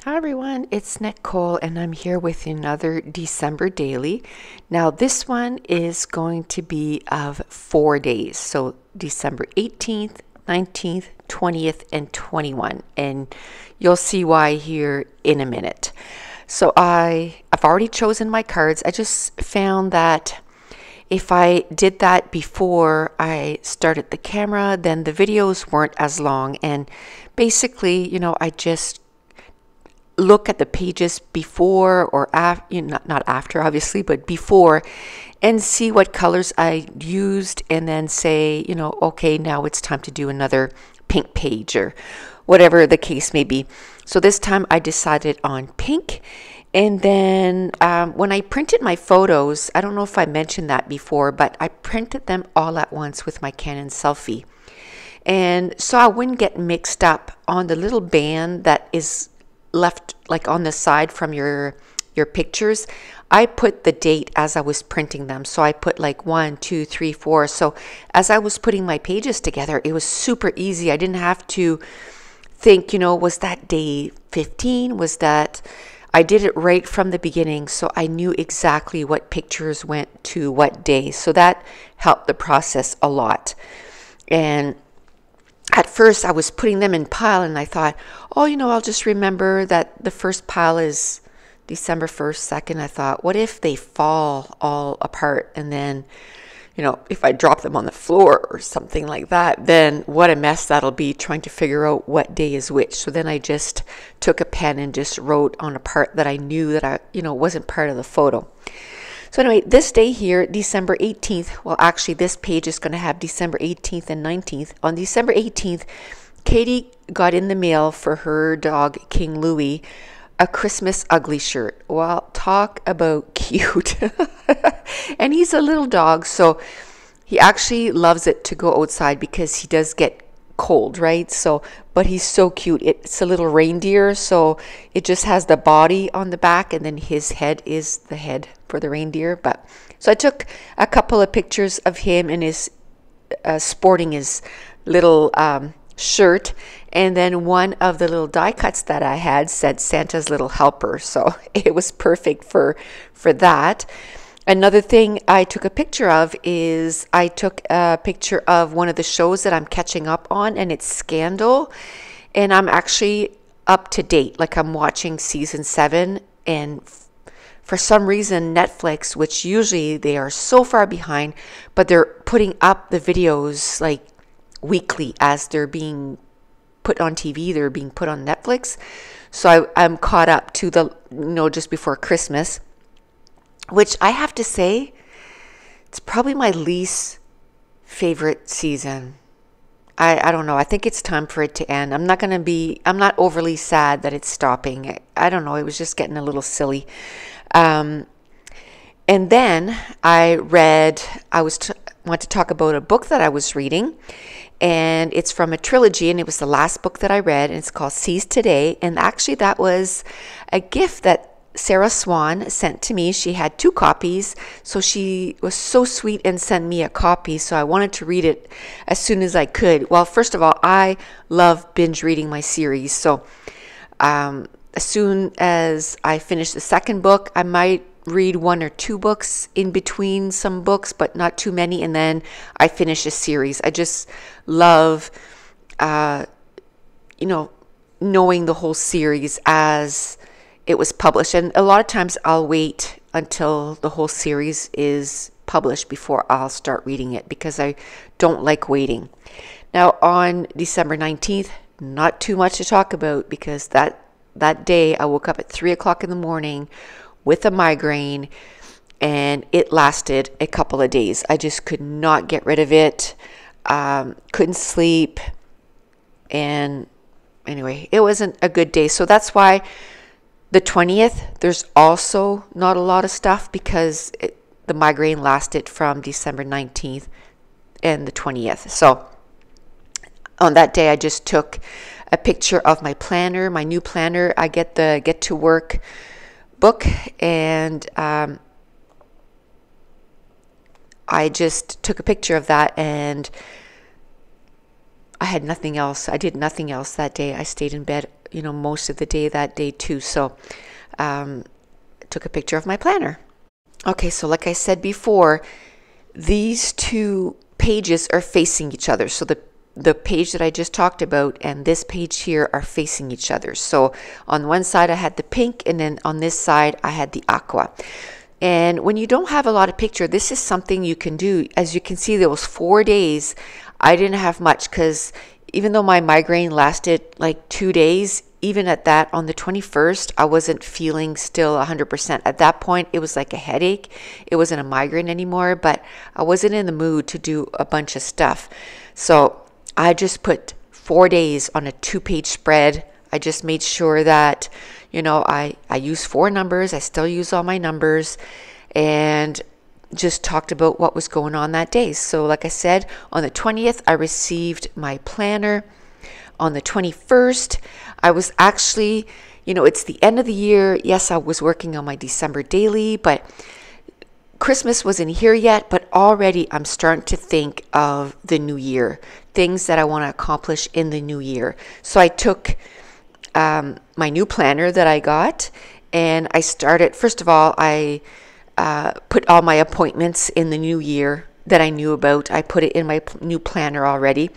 Hi everyone, it's Nicole and I'm here with another December daily. Now this one is going to be of 4 days. So December 18th, 19th, 20th, and 21. And you'll see why here in a minute. So I've already chosen my cards. I just found that if I did that before I started the camera, then the videos weren't as long. And basically, I just look at the pages before or after, not after obviously, but before, and see what colors I used, and then say, okay, now it's time to do another pink page or whatever the case may be. So this time I decided on pink. And then when I printed my photos, I don't know if I mentioned that before, but I printed them all at once with my Canon Selfie. And so I wouldn't get mixed up on the little band that is left like on the side from your pictures. I put the date as I was printing them. So I put like 1, 2, 3, 4. So as I was putting my pages together, it was super easy. I didn't have to think, was that day 15? Was that... I did it right from the beginning, so I knew exactly what pictures went to what day. So that helped the process a lot. And at first I was putting them in pile, and I thought, I'll just remember that the first pile is December 1st, 2nd. I thought, what if they fall all apart, and then, if I drop them on the floor or something like that, then what a mess that'll be trying to figure out what day is which. So then I just took a pen and just wrote on a part that I knew that wasn't part of the photo. So anyway, this day here, December 18th, well, actually this page is going to have December 18th and 19th. On December 18th, Katie got in the mail for her dog, King Louie, a Christmas ugly shirt. Well, talk about cute. And he's a little dog, so he actually loves it to go outside because he does get cold, right? So, but he's so cute. It's a little reindeer, so it just has the body on the back, and then his head is the head for the reindeer. But so I took a couple of pictures of him and his sporting his little shirt, and then one of the little die cuts that I had said Santa's little helper, so it was perfect for that. Another thing I took a picture of is I took a picture of one of the shows that I'm catching up on, and it's Scandal, and I'm actually up to date. Like, I'm watching season 7, and for some reason Netflix, which usually they are so far behind, but they're putting up the videos like weekly as they're being put on TV, they're being put on Netflix. So I'm caught up to the, just before Christmas, which I have to say, it's probably my least favorite season. I don't know. I think it's time for it to end. I'm not overly sad that it's stopping. I don't know. It was just getting a little silly. And then I want to talk about a book that I was reading, and it's from a trilogy, and it was the last book that I read, and it's called Seize Today. And actually that was a gift that Sarah Swan sent to me. She had 2 copies, so she was so sweet and sent me a copy, so I wanted to read it as soon as I could. Well, first of all, I love binge reading my series, so as soon as I finish the second book, I might read 1 or 2 books in between some books, but not too many, and then I finish a series. I just love knowing the whole series as it was published. And a lot of times I'll wait until the whole series is published before I'll start reading it, because I don't like waiting. Now on December 19th, not too much to talk about, because that day I woke up at 3 o'clock in the morning with a migraine, and it lasted a couple of days. I just could not get rid of it. Couldn't sleep. And anyway, it wasn't a good day. So that's why the 20th, there's also not a lot of stuff, because the migraine lasted from December 19th and the 20th. So on that day, I just took a picture of my planner, my new planner. I get the Get to Work book, and I just took a picture of that, and I had nothing else. I did nothing else that day. I stayed in bed most of the day that day too. So took a picture of my planner. Okay, so like I said before, these two pages are facing each other. So the page that I just talked about and this page here are facing each other. So on one side I had the pink, and then on this side I had the aqua. And when you don't have a lot of picture, this is something you can do. As you can see, there was 4 days I didn't have much, because even though my migraine lasted like 2 days, even at that, on the 21st, I wasn't feeling still 100%. At that point, it was like a headache. It wasn't a migraine anymore, but I wasn't in the mood to do a bunch of stuff. So I just put 4 days on a 2-page spread. I just made sure that, I use 4 numbers. I still use all my numbers, and just talked about what was going on that day. So like I said, on the 20th, I received my planner. On the 21st, I was actually, it's the end of the year. Yes, I was working on my December daily, but Christmas wasn't here yet, but already I'm starting to think of the new year, things that I want to accomplish in the new year. So I took my new planner that I got, and I started, first of all, I put all my appointments in the new year that I knew about. I put it in my new planner already.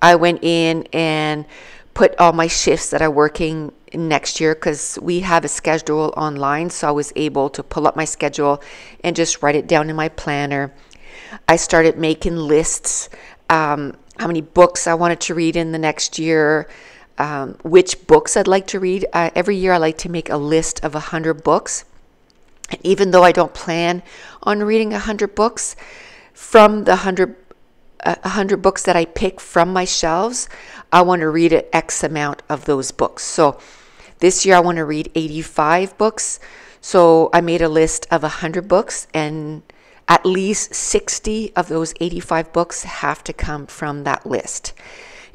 I went in and put all my shifts that are working next year, because we have a schedule online, so I was able to pull up my schedule and just write it down in my planner. I started making lists, how many books I wanted to read in the next year, which books I'd like to read. Every year I like to make a list of 100 books. And even though I don't plan on reading 100 books, from the 100 books that I pick from my shelves, I want to read an X amount of those books. So this year I want to read 85 books. So I made a list of 100 books, and at least 60 of those 85 books have to come from that list.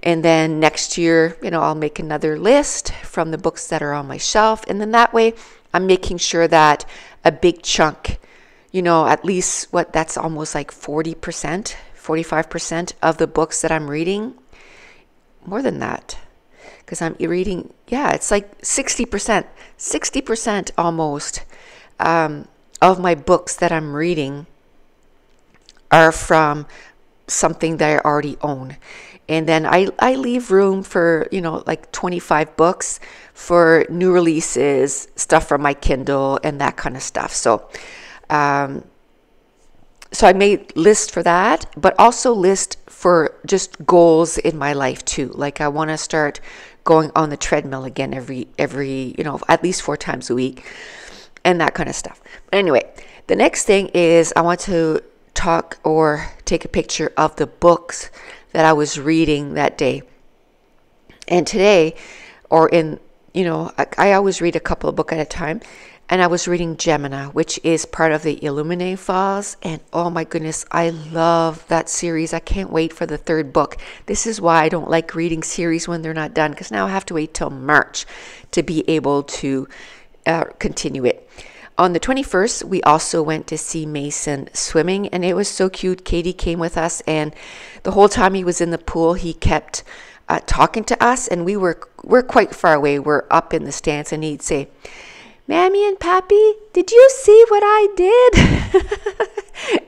And then next year, I'll make another list from the books that are on my shelf. And then that way I'm making sure that a big chunk, at least that's almost like 40%, 45% of the books that I'm reading, more than that, because I'm reading, it's like 60% almost of my books that I'm reading are from something that I already own. And then I leave room for, like 25 books for new releases, stuff from my Kindle and that kind of stuff. So I made lists for that, but also list for just goals in my life too. Like I want to start going on the treadmill again every at least 4 times a week, and that kind of stuff. But anyway, the next thing is I want to talk or take a picture of the books that I was reading that day. And today, I always read a couple of books at a time. And I was reading Gemini, which is part of the Illuminae files. And oh my goodness, I love that series. I can't wait for the 3rd book. This is why I don't like reading series when they're not done, because now I have to wait till March to be able to continue it. On the 21st, we also went to see Mason swimming, and it was so cute. Katie came with us, and the whole time he was in the pool, he kept talking to us, and we're quite far away. We're up in the stands, and he'd say, "Mammy and Pappy, did you see what I did?"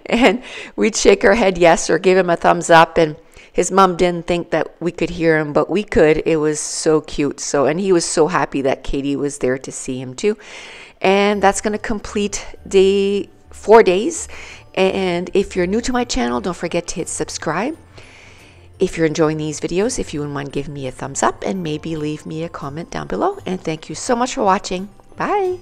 And we'd shake our head yes, or give him a thumbs up, and his mom didn't think that we could hear him, but we could. It was so cute. And he was so happy that Katie was there to see him too. And that's going to complete the 4 days. And if you're new to my channel, don't forget to hit subscribe. If you're enjoying these videos, if you wouldn't mind giving me a thumbs up and maybe leave me a comment down below. And thank you so much for watching. Bye.